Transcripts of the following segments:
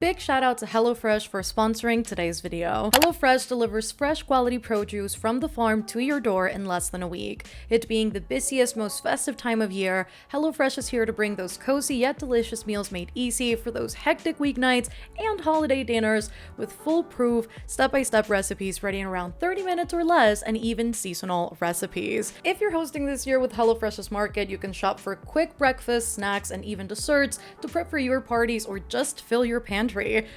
Big shout out to HelloFresh for sponsoring today's video. HelloFresh delivers fresh quality produce from the farm to your door in less than a week. It being the busiest, most festive time of year, HelloFresh is here to bring those cozy yet delicious meals made easy for those hectic weeknights and holiday dinners with foolproof, step-by-step recipes ready in around 30 minutes or less, and even seasonal recipes. If you're hosting this year with HelloFresh's Market, you can shop for quick breakfast, snacks, and even desserts to prep for your parties or just fill your pantry.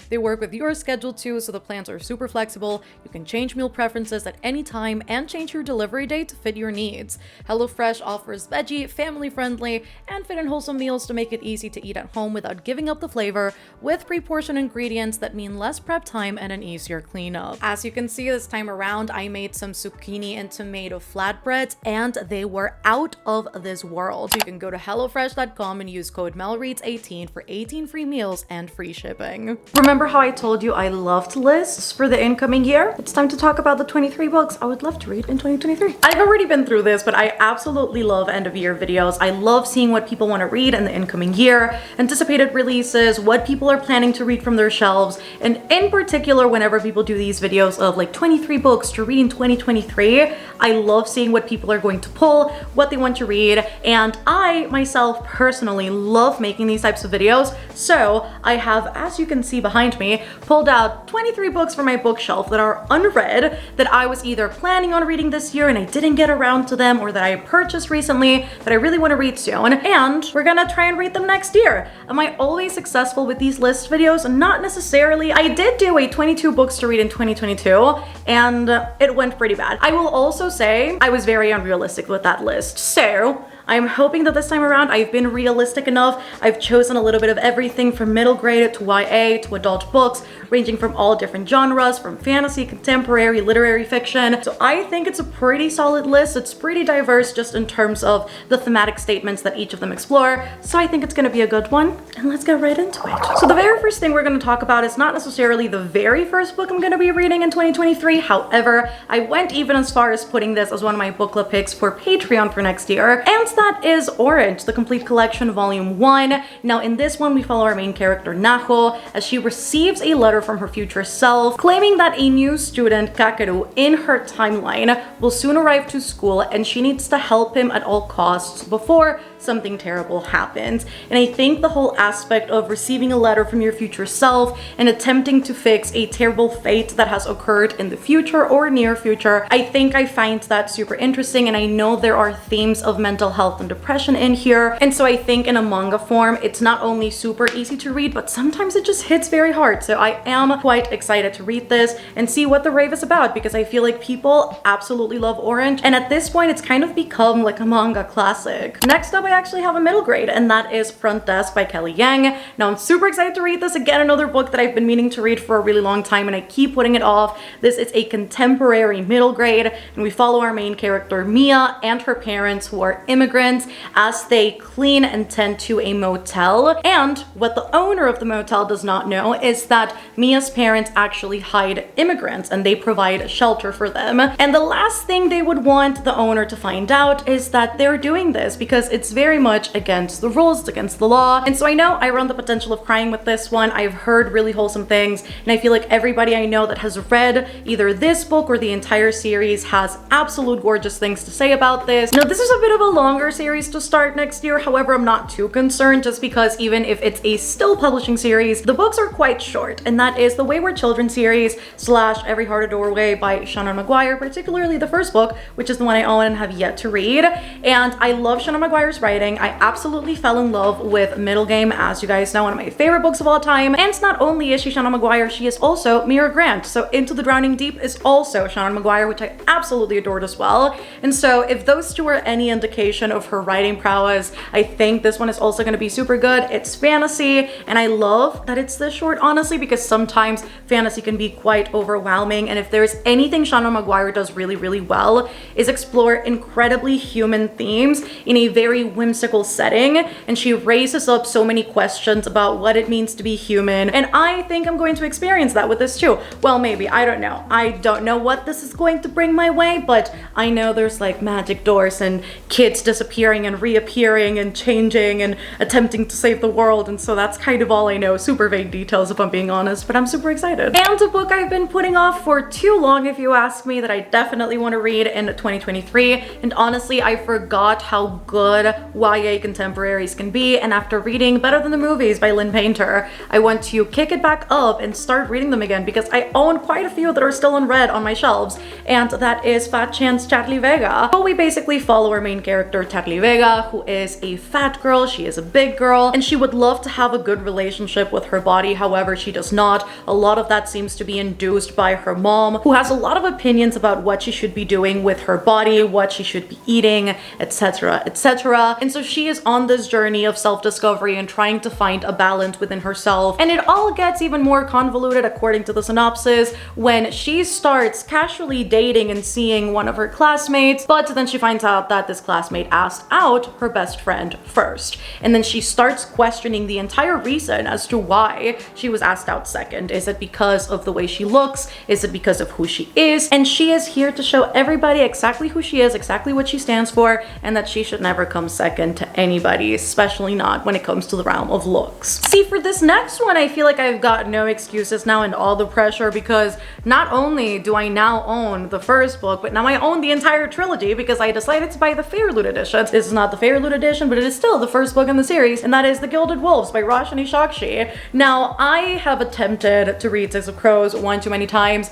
They work with your schedule too, so the plans are super flexible. You can change meal preferences at any time and change your delivery date to fit your needs. HelloFresh offers veggie, family-friendly, and fit and wholesome meals to make it easy to eat at home without giving up the flavor, with pre-portioned ingredients that mean less prep time and an easier cleanup. As you can see this time around, I made some zucchini and tomato flatbreads, and they were out of this world. You can go to HelloFresh.com and use code MelReads18 for 18 free meals and free shipping. Remember how I told you I loved lists for the incoming year? It's time to talk about the 23 books I would love to read in 2023. I've already been through this, but I absolutely love end of year videos. I love seeing what people want to read in the incoming year, anticipated releases, what people are planning to read from their shelves, and in particular, whenever people do these videos of like 23 books to read in 2023, I love seeing what people are going to pull, what they want to read, and I myself personally love making these types of videos. So I have, as you can see behind me, pulled out 23 books from my bookshelf that are unread that I was either planning on reading this year and I didn't get around to them, or that I purchased recently that I really want to read soon, and we're gonna try and read them next year. Am I always successful with these list videos? Not necessarily. I did do a 22 books to read in 2022 and it went pretty bad. I will also say I was very unrealistic with that list. So I'm hoping that this time around I've been realistic enough. I've chosen a little bit of everything from middle grade to YA to adult books, ranging from all different genres, from fantasy, contemporary, literary fiction. So I think it's a pretty solid list. It's pretty diverse just in terms of the thematic statements that each of them explore. So I think it's gonna be a good one, and let's get right into it. So the very first thing we're gonna talk about is not necessarily the very first book I'm gonna be reading in 2023. However, I went even as far as putting this as one of my book club picks for Patreon for next year, and that is Orange, the Complete Collection Volume 1. Now in this one, we follow our main character Naho as she receives a letter from her future self claiming that a new student, Kakeru, in her timeline will soon arrive to school and she needs to help him at all costs before something terrible happens. And I think the whole aspect of receiving a letter from your future self and attempting to fix a terrible fate that has occurred in the future or near future, I think I find that super interesting, and I know there are themes of mental health and depression in here. And so I think in a manga form, it's not only super easy to read, but sometimes it just hits very hard. So I am quite excited to read this and see what the rave is about, because I feel like people absolutely love Orange. And at this point, it's kind of become like a manga classic. Next up, I actually have a middle grade, and that is Front Desk by Kelly Yang. Now I'm super excited to read this. Again, another book that I've been meaning to read for a really long time and I keep putting it off. This is a contemporary middle grade, and we follow our main character Mia and her parents, who are immigrants, as they clean and tend to a motel. And what the owner of the motel does not know is that Mia's parents actually hide immigrants and they provide shelter for them. And the last thing they would want the owner to find out is that they're doing this because it's very much against the rules, it's against the law. And so I know I run the potential of crying with this one. I've heard really wholesome things, and I feel like everybody I know that has read either this book or the entire series has absolute gorgeous things to say about this. Now this is a bit of a longer series to start next year. However, I'm not too concerned, just because even if it's a still publishing series, the books are quite short, and that is the Wayward Children series / Every Heart a Doorway by Shannon Maguire, particularly the first book, which is the one I own and have yet to read. And I love Shannon Maguire's writing. I absolutely fell in love with Middle Game, as you guys know, one of my favorite books of all time. And not only is she Shannon Maguire, she is also Mira Grant. So Into the Drowning Deep is also Shannon Maguire, which I absolutely adored as well. And so if those two are any indication of her writing prowess, I think this one is also going to be super good. It's fantasy, and I love that it's this short, honestly, because sometimes fantasy can be quite overwhelming. And if there's anything Shannon Maguire does really, really well, is explore incredibly human themes in a very whimsical setting, and she raises up so many questions about what it means to be human, and I think I'm going to experience that with this too. Well, maybe, I don't know. I don't know what this is going to bring my way, but I know there's like magic doors and kids disappearing and reappearing and changing and attempting to save the world, and so that's kind of all I know. Super vague details if I'm being honest, but I'm super excited. And a book I've been putting off for too long, if you ask me, that I definitely want to read in 2023, and honestly I forgot how good YA contemporaries can be, and after reading Better Than the Movies by Lynn Painter, I want to kick it back up and start reading them again because I own quite a few that are still unread on my shelves, and that is Fat Chance Charlie Vega. So we basically follow our main character Charlie Vega, who is a fat girl. She is a big girl and she would love to have a good relationship with her body, however she does not. A lot of that seems to be induced by her mom, who has a lot of opinions about what she should be doing with her body, what she should be eating, etc, etc. And so she is on this journey of self-discovery and trying to find a balance within herself, and it all gets even more convoluted according to the synopsis when she starts casually dating and seeing one of her classmates, but then she finds out that this classmate asked out her best friend first, and then she starts questioning the entire reason as to why she was asked out second. Is it because of the way she looks? Is it because of who she is? And she is here to show everybody exactly who she is, exactly what she stands for, and that she should never come second to anybody, especially not when it comes to the realm of looks. See, for this next one, I feel like I've got no excuses now and all the pressure, because not only do I now own the first book, but now I own the entire trilogy because I decided to buy the Fairloot edition. This is not the Fairloot edition, but it is still the first book in the series, and that is The Gilded Wolves by Roshani Shakshi. Now, I have attempted to read Six of Crows one too many times.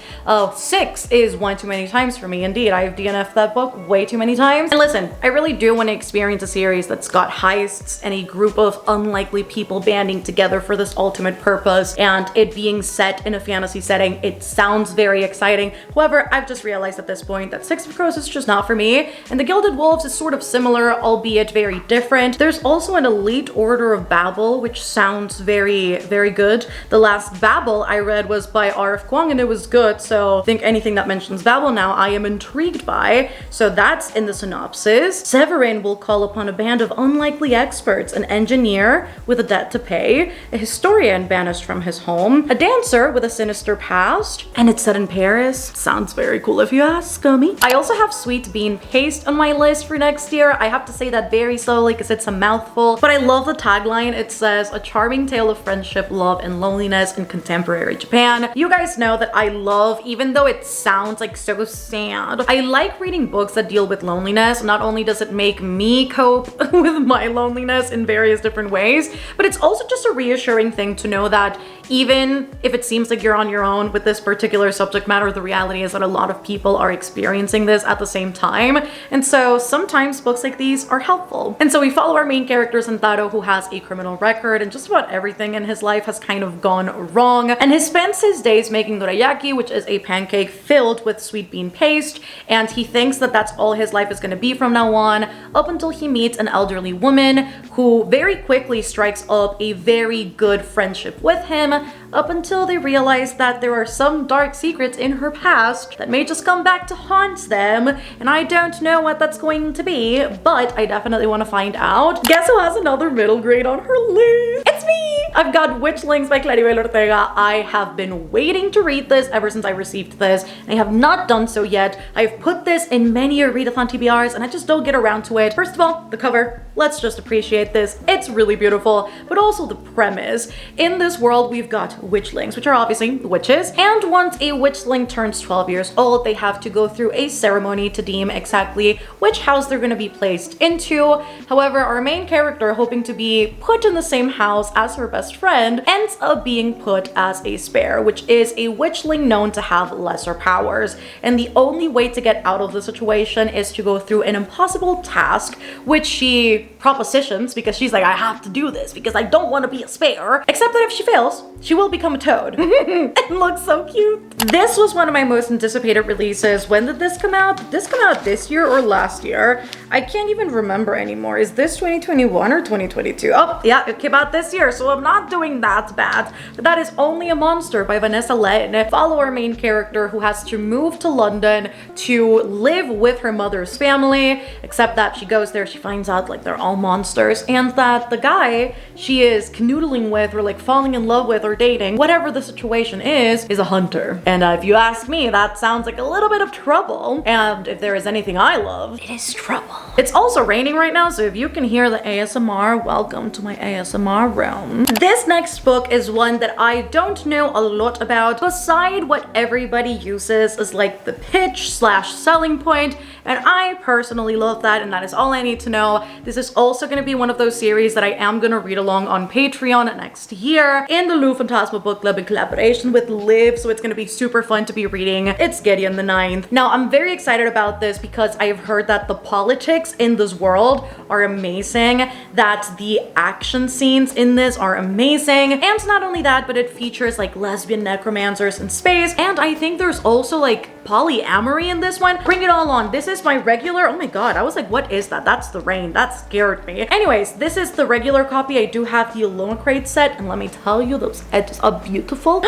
Six is one too many times for me, indeed. I have DNF'd that book way too many times. And listen, I really do want to experience a series that's got heists and a group of unlikely people banding together for this ultimate purpose, and it being set in a fantasy setting. It sounds very exciting. However, I've just realized at this point that Six of Crows is just not for me, and The Gilded Wolves is sort of similar, albeit very different. There's also an Elite Order of Babel, which sounds very, very good. The last Babel I read was by R.F. Kuang, and it was good, so I think anything that mentions Babel now I am intrigued by. So that's in the synopsis. Severin will call upon a band of unlikely experts, an engineer with a debt to pay, a historian banished from his home, a dancer with a sinister past, and it's set in Paris. Sounds very cool if you ask me. I also have Sweet Bean Paste on my list for next year. I have to say that very slowly because it's a mouthful, but I love the tagline. It says, "A charming tale of friendship, love, and loneliness in contemporary Japan." You guys know that I love, even though it sounds like so sad, I like reading books that deal with loneliness. Not only does it make me cope with my loneliness in various different ways, but it's also just a reassuring thing to know that even if it seems like you're on your own with this particular subject matter, the reality is that a lot of people are experiencing this at the same time. And so sometimes books like these are helpful. And so we follow our main character Sentaro, who has a criminal record, and just about everything in his life has kind of gone wrong. And he spends his days making dorayaki, which is a pancake filled with sweet bean paste, and he thinks that that's all his life is going to be from now on, up until he meets an elderly woman who very quickly strikes up a very good friendship with him, up until they realize that there are some dark secrets in her past that may just come back to haunt them, and I don't know what that's going to be, but I definitely want to find out. Guess who has another middle grade on her list? It's me! I've got Witchlings by Claribel Ortega. I have been waiting to read this ever since I received this. I have not done so yet. I've put this in many readathon TBRs, and I just don't get around to it. First of all, the cover. Let's just appreciate this. It's really beautiful, but also the premise. In this world, we've got witchlings, which are obviously witches, and once a witchling turns 12 years old, they have to go through a ceremony to deem exactly which house they're going to be placed into. However, our main character, hoping to be put in the same house as her best friend, ends up being put as a spare, which is a witchling known to have lesser powers. And the only way to get out of the situation is to go through an impossible task, which she propositions because she's like, I have to do this because I don't want to be a spare. Except that if she fails, she will become a toad. It looks so cute. This was one of my most anticipated releases. When did this come out? Did this come out this year or last year? I can't even remember anymore. Is this 2021 or 2022? Oh, yeah, it came out this year, so I'm not not doing that bad. But that is Only a Monster by Vanessa Len. Follow our main character who has to move to London to live with her mother's family, except that she goes there, she finds out like they're all monsters, and that the guy she is canoodling with or like falling in love with or dating, whatever the situation is a hunter. And if you ask me, that sounds like a little bit of trouble. And if there is anything I love, it is trouble. It's also raining right now, so if you can hear the ASMR, welcome to my ASMR room. This next book is one that I don't know a lot about, beside what everybody uses as like the pitch slash selling point, and I personally love that, and that is all I need to know. This is also going to be one of those series that I am going to read along on Patreon next year in the Lou Phantasma Book Club in collaboration with Liv, so it's going to be super fun to be reading. It's Gideon the Ninth. Now, I'm very excited about this because I have heard that the politics in this world are amazing, that the action scenes in this are amazing, and not only that, but it features like lesbian necromancers in space, and I think there's also like polyamory in this one. Bring it all on. This is my regular, oh my god, I was like, what is that? That's the rain. That scared me. Anyways, this is the regular copy. I do have the Alonacrate set, and let me tell you, those edges are beautiful.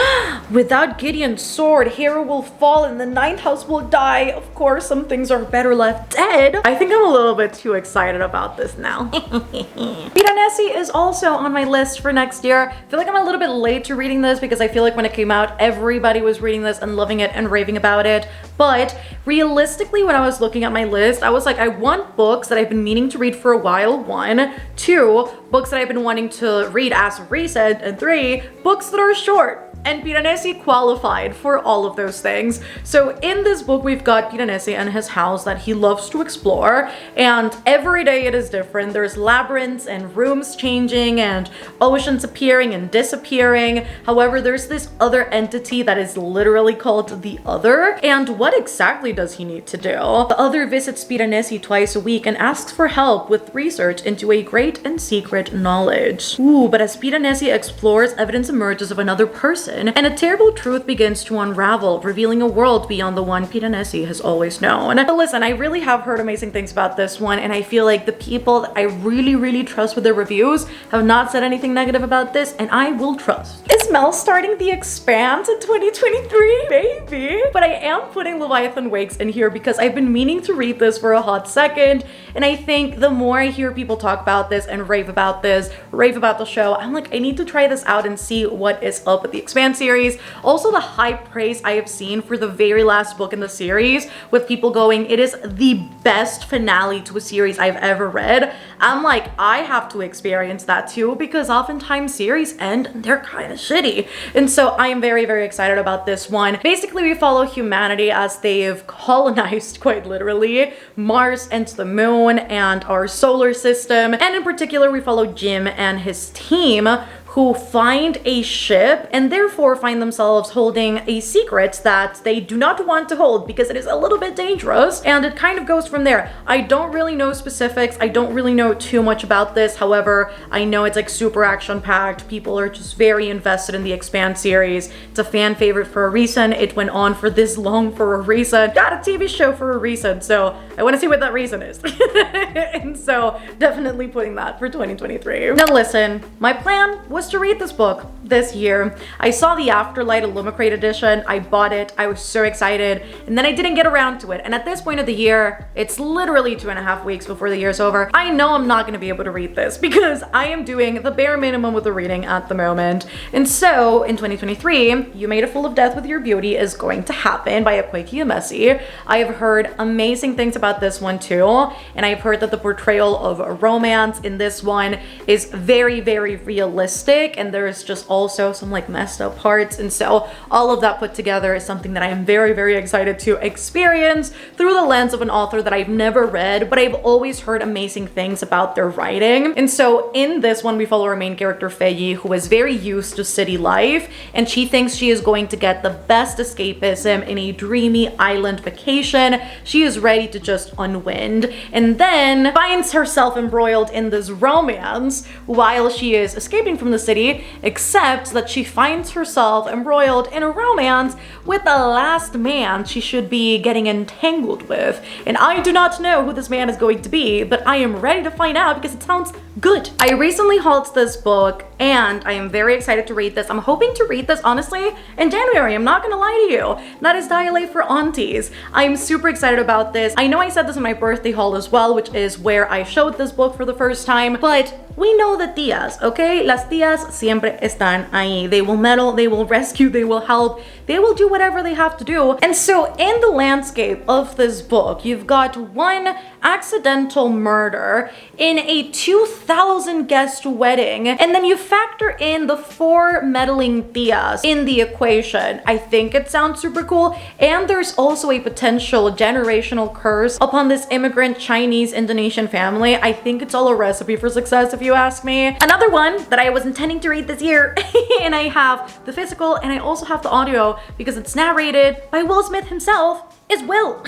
Without Gideon's sword, Hero will fall and the ninth house will die. Of course, some things are better left dead. I think I'm a little bit too excited about this now. Piranesi is also on my list for next year. I feel like I'm a little bit late to reading this because I feel like when it came out, everybody was reading this and loving it and raving about it. But realistically, when I was looking at my list, I was like, I want books that I've been meaning to read for a while, 1. 2, books that I've been wanting to read as recent, and 3, books that are short. And Piranesi qualified for all of those things. So in this book, we've got Piranesi and his house that he loves to explore, and every day it is different. There's labyrinths and rooms changing and oceans appearing and disappearing. However, there's this other entity that is literally called the Other. And what exactly does he need to do? The Other visits Piranesi twice a week and asks for help with research into a great and secret knowledge. Ooh, but as Piranesi explores, evidence emerges of another person, and a terrible truth begins to unravel, revealing a world beyond the one Piranesi has always known. But listen, I really have heard amazing things about this one, and I feel like the people that I really trust with their reviews have not said anything negative about this, and I will trust. Is Mel starting The Expanse in 2023? Maybe. But I am putting Leviathan Wakes in here because I've been meaning to read this for a hot second, and I think the more I hear people talk about this and rave about this, rave about the show, I'm like, I need to try this out and see what is up with The Expanse series. Also, the high praise I have seen for the very last book in the series, with people going, it is the best finale to a series I've ever read. I'm like, I have to experience that too, because oftentimes series end and they're kind of shitty. And so I am very excited about this one. Basically, we follow humanity as they've colonized, quite literally, Mars and the moon and our solar system. And in particular, we follow Jim and his team, who find a ship and therefore find themselves holding a secret that they do not want to hold because it is a little bit dangerous, and it kind of goes from there. I don't really know specifics. I don't really know too much about this. However, I know it's like super action-packed. People are just very invested in the Expanse series. It's a fan favorite for a reason. It went on for this long for a reason. Got a TV show for a reason, so I want to see what that reason is. And so definitely putting that for 2023. Now listen, my plan was to read this book this year. I saw the Afterlight Illumicrate edition. I bought it. I was so excited, and then I didn't get around to it. And at this point of the year, it's literally 2.5 weeks before the year's over. I know I'm not going to be able to read this because I am doing the bare minimum with the reading at the moment. And so in 2023, You Made a Fool of Death with Your Beauty is going to happen by Akwe Messi. I have heard amazing things about this one too, and I've heard that the portrayal of romance in this one is very realistic, and there's just also some like messed up parts, and so all of that put together is something that I am very excited to experience through the lens of an author that I've never read, but I've always heard amazing things about their writing. And so in this one, we follow our main character Feyi, who is very used to city life, and she thinks she is going to get the best escapism in a dreamy island vacation. She is ready to just unwind, and then finds herself embroiled in this romance while she is escaping from the city, except that she finds herself embroiled in a romance with the last man she should be getting entangled with. And I do not know who this man is going to be, but I am ready to find out because it sounds Good. I recently hauled this book and I am very excited to read this. I'm hoping to read this honestly in January. I'm not gonna lie to you. That is Dialect for Aunties. I'm super excited about this. I know I said this in my birthday haul as well, which is where I showed this book for the first time, but we know the tías, okay? Las tías siempre están ahí. They will meddle, they will rescue, they will help, they will do whatever they have to do. And so in the landscape of this book, you've got one accidental murder in a 2,000 guest wedding, and then you factor in the 4 meddling tías in the equation. I think it sounds super cool. And there's also a potential generational curse upon this immigrant Chinese Indonesian family. I think it's all a recipe for success if you ask me. Another one that I was intending to read this year, and I have the physical and I also have the audio because it's narrated by Will Smith himself, is Will.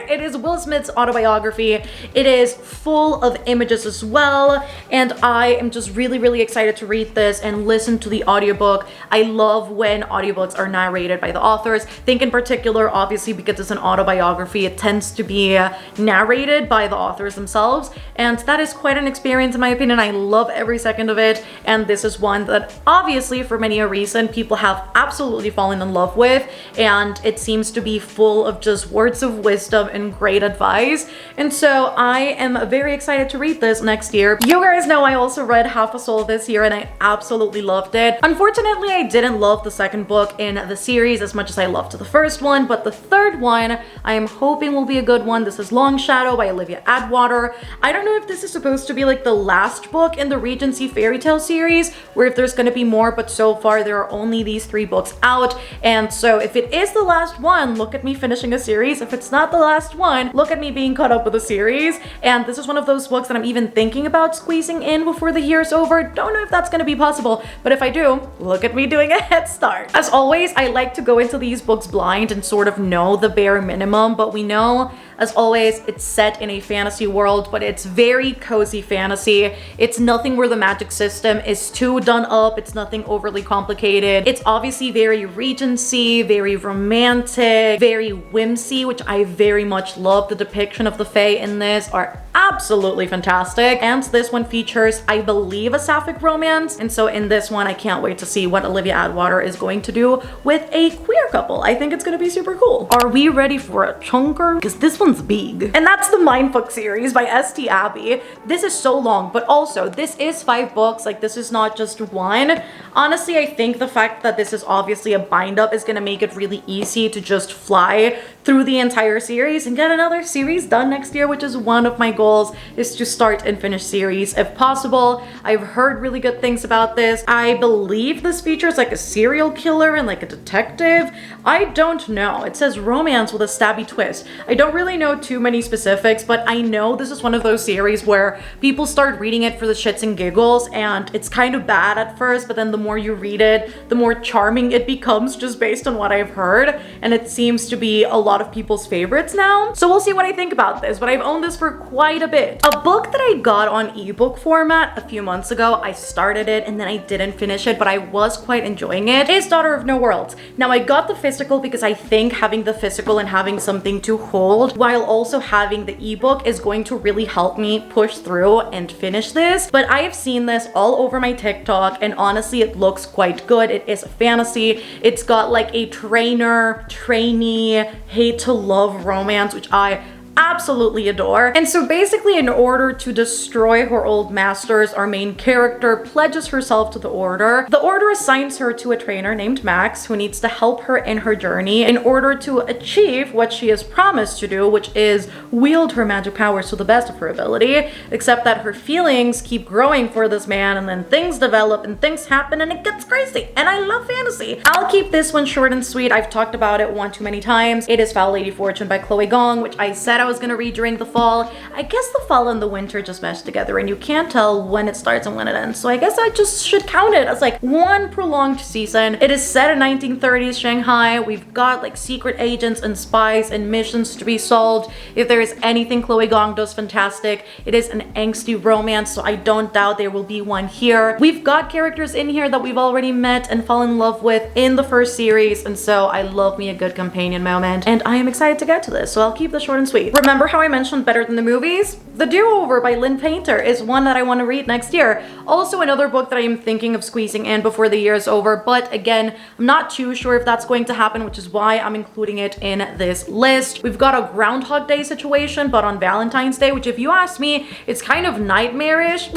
It is Will Smith's autobiography. It is full of images as well, and I am just really excited to read this and listen to the audiobook. I love when audiobooks are narrated by the authors. Think in particular, obviously, because it's an autobiography, it tends to be narrated by the authors themselves, and that is quite an experience in my opinion. I love every second of it, and this is one that obviously for many a reason people have absolutely fallen in love with, and it seems to be full of just words of wisdom and great advice. And so I am very excited to read this next year. You guys know I also read Half a Soul this year and I absolutely loved it. Unfortunately, I didn't love the second book in the series as much as I loved the first one, but the third one I am hoping will be a good one. This is Long Shadow by Olivia Atwater. I don't know if this is supposed to be like the last book in the Regency fairy tale series or if there's going to be more, but so far there are only these 3 books out. And so if it is the last one, look at me finishing a series. If it's not the last one, look at me being caught up with a series. And this is one of those books that I'm even thinking about squeezing in before the year's over. Don't know if that's going to be possible, but if I do, look at me doing a head start. As always, I like to go into these books blind and sort of know the bare minimum, but we know, as always, it's set in a fantasy world, but it's very cozy fantasy. It's nothing where the magic system is too done up. It's nothing overly complicated. It's obviously very Regency, very romantic, very whimsy, which I very much love. The depiction of the Fae in this are absolutely fantastic. And this one features, I believe, a sapphic romance. And so in this one, I can't wait to see what Olivia Atwater is going to do with a queer couple. I think it's gonna be super cool. Are we ready for a chunker? Because this one's big. And that's the Mindfuck series by St. Abbey. This is so long, but also this is 5 books. Like, this is not just one. Honestly, I think the fact that this is obviously a bind up is gonna make it really easy to just fly through the entire series and get another series done next year, which is one of my goals, is to start and finish series if possible. I've heard really good things about this. I believe this features like a serial killer and like a detective. I don't know. It says romance with a stabby twist. I don't really know too many specifics, but I know this is one of those series where people start reading it for the shits and giggles, and it's kind of bad at first, but then the more you read it, the more charming it becomes just based on what I've heard, and it seems to be a lot of people's favorites now. So we'll see what I think about this, but I've owned this for quite a bit. A book that I got on ebook format a few months ago, I started it and then I didn't finish it, but I was quite enjoying it, is Daughter of No Worlds. Now, I got the physical because I think having the physical and having something to hold while also having the ebook is going to really help me push through and finish this. But I have seen this all over my TikTok and honestly it looks quite good. It is a fantasy. It's got like a trainee, hate to love romance, which I absolutely adore. And so basically, in order to destroy her old masters, our main character pledges herself to the order. The order assigns her to a trainer named Max, who needs to help her in her journey in order to achieve what she is promised to do, which is wield her magic powers to the best of her ability, except that her feelings keep growing for this man, and then things develop and things happen and it gets crazy. And I love fantasy. I'll keep this one short and sweet. I've talked about it one too many times. It is Foul Lady Fortune by Chloe Gong, which I said I was gonna read during the fall. I guess the fall and the winter just meshed together and you can't tell when it starts and when it ends. So I guess I just should count it as like one prolonged season. It is set in 1930s Shanghai. We've got like secret agents and spies and missions to be solved. If there is anything Chloe Gong does fantastic, it is an angsty romance, so I don't doubt there will be one here. We've got characters in here that we've already met and fallen in love with in the first series, and so I love me a good companion moment, and I am excited to get to this, so I'll keep this short and sweet. Remember how I mentioned better than the movies? The Do-Over by Lynn Painter is one that I want to read next year. Also another book that I am thinking of squeezing in before the year is over, but again, I'm not too sure if that's going to happen, which is why I'm including it in this list. We've got a Groundhog Day situation, but on Valentine's Day, which if you ask me, it's kind of nightmarish.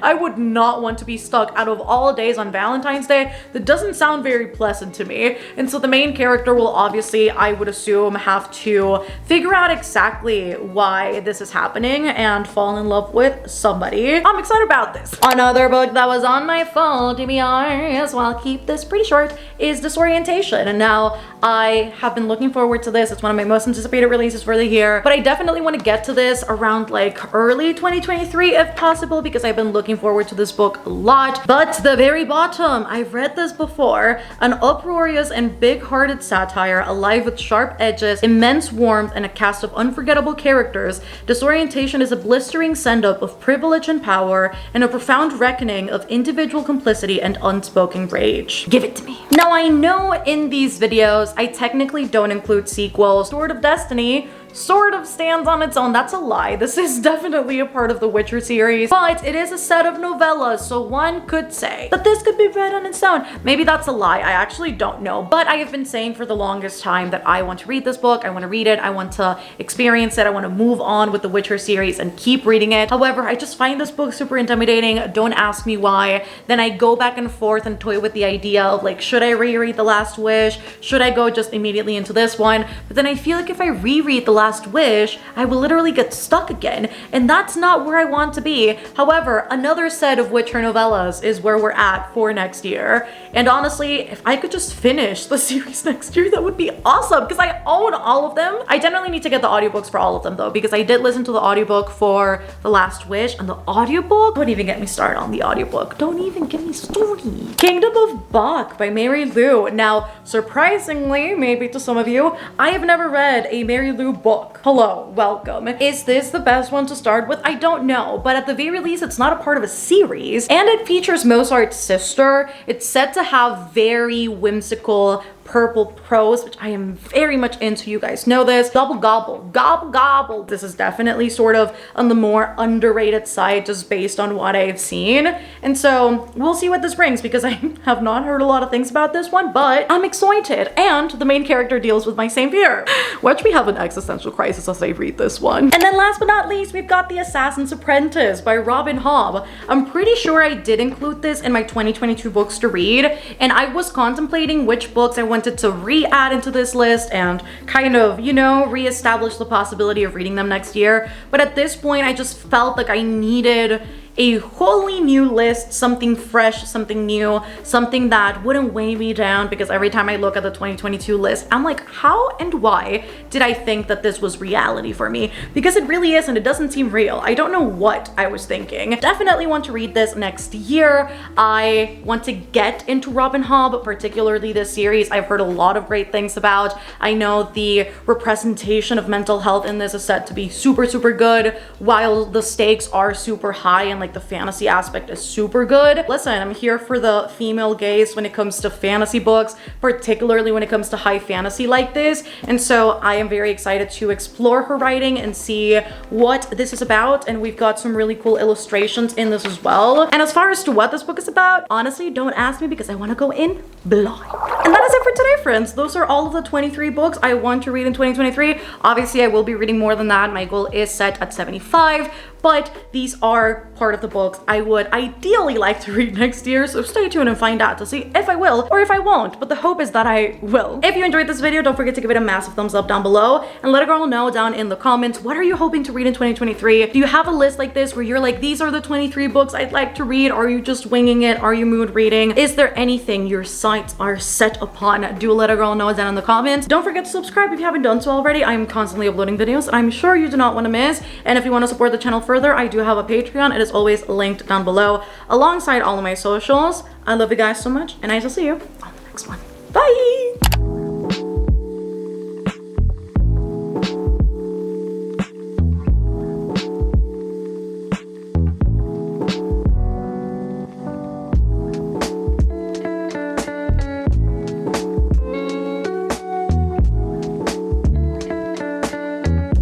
I would not want to be stuck out of all days on Valentine's Day. That doesn't sound very pleasant to me. And so the main character will obviously, I would assume, have to figure out exactly why this is happening and fall in love with somebody. I'm excited about this. Another book that was on my phone, TBR, so I'll keep this pretty short, is Disorientation. And now I have been looking forward to this. It's one of my most anticipated releases for the year, but I definitely want to get to this around like early 2023 if possible, because I've been looking forward to this book a lot. But the very bottom, I've read this before, an uproarious and big-hearted satire, alive with sharp edges, immense warmth, and a cast of unforgettable characters. Disorientation is a blistering send-up of privilege and power and a profound reckoning of individual complicity and unspoken rage. Give it to me. Now, I know in these videos, I technically don't include sequels. Sword of Destiny sort of stands on its own. That's a lie. This is definitely a part of the Witcher series, but it is a set of novellas, so one could say that this could be read on its own. Maybe that's a lie. I actually don't know, but I have been saying for the longest time that I want to read this book. I want to read it. I want to experience it. I want to move on with the Witcher series and keep reading it. However, I just find this book super intimidating. Don't ask me why. Then I go back and forth and toy with the idea of like, should I reread The Last Wish? Should I go just immediately into this one? But then I feel like if I reread The Last Wish, I will literally get stuck again, and that's not where I want to be. However, another set of Witcher novellas is where we're at for next year, and honestly, if I could just finish the series next year, that would be awesome, because I own all of them. I definitely need to get the audiobooks for all of them though, because I did listen to the audiobook for The Last Wish, and the audiobook, don't even get me started on the audiobook. Don't even get me started. Kingdom of Bach by Mary Lou. Now, surprisingly, maybe to some of you, I have never read a Mary Lou book. Hello, welcome. Is this the best one to start with? I don't know, but at the very least, it's not a part of a series, and it features Mozart's sister. It's said to have very whimsical purple prose, which I am very much into. You guys know this. Gobble gobble, gobble gobble. This is definitely sort of on the more underrated side just based on what I've seen. And so we'll see what this brings, because I have not heard a lot of things about this one, but I'm excited. And the main character deals with my same fear. Watch me have an existential crisis as I read this one. And then last but not least, we've got The Assassin's Apprentice by Robin Hobb. I'm pretty sure I did include this in my 2022 books to read, and I was contemplating which books I wanted to re-add into this list and kind of, you know, re-establish the possibility of reading them next year. But at this point, I just felt like I needed a wholly new list, something fresh, something new, something that wouldn't weigh me down, because every time I look at the 2022 list, I'm like, how and why did I think that this was reality for me? Because it really isn't. It doesn't seem real. I don't know what I was thinking. Definitely want to read this next year. I want to get into Robin Hobb, particularly this series. I've heard a lot of great things about. I know the representation of mental health in this is set to be super, super good, while the stakes are super high and like the fantasy aspect is super good. Listen, I'm here for the female gaze when it comes to fantasy books, particularly when it comes to high fantasy like this. And so I am very excited to explore her writing and see what this is about. And we've got some really cool illustrations in this as well. And as far as to what this book is about, honestly, don't ask me, because I want to go in blind. And that is it for today, friends. Those are all of the 23 books I want to read in 2023. Obviously, I will be reading more than that. My goal is set at 75. But these are part of the books I would ideally like to read next year, so stay tuned and find out to see if I will or if I won't, but the hope is that I will. If you enjoyed this video, don't forget to give it a massive thumbs up down below, and let a girl know down in the comments, what are you hoping to read in 2023? Do you have a list like this where you're like, these are the 23 books I'd like to read? Are you just winging it? Are you mood reading? Is there anything your sights are set upon? Do let a girl know down in the comments. Don't forget to subscribe if you haven't done so already. I am constantly uploading videos and I'm sure you do not want to miss. And if you want to support the channel further, I do have a Patreon. It is always linked down below alongside all of my socials. I love you guys so much, and I shall see you on the next one. Bye!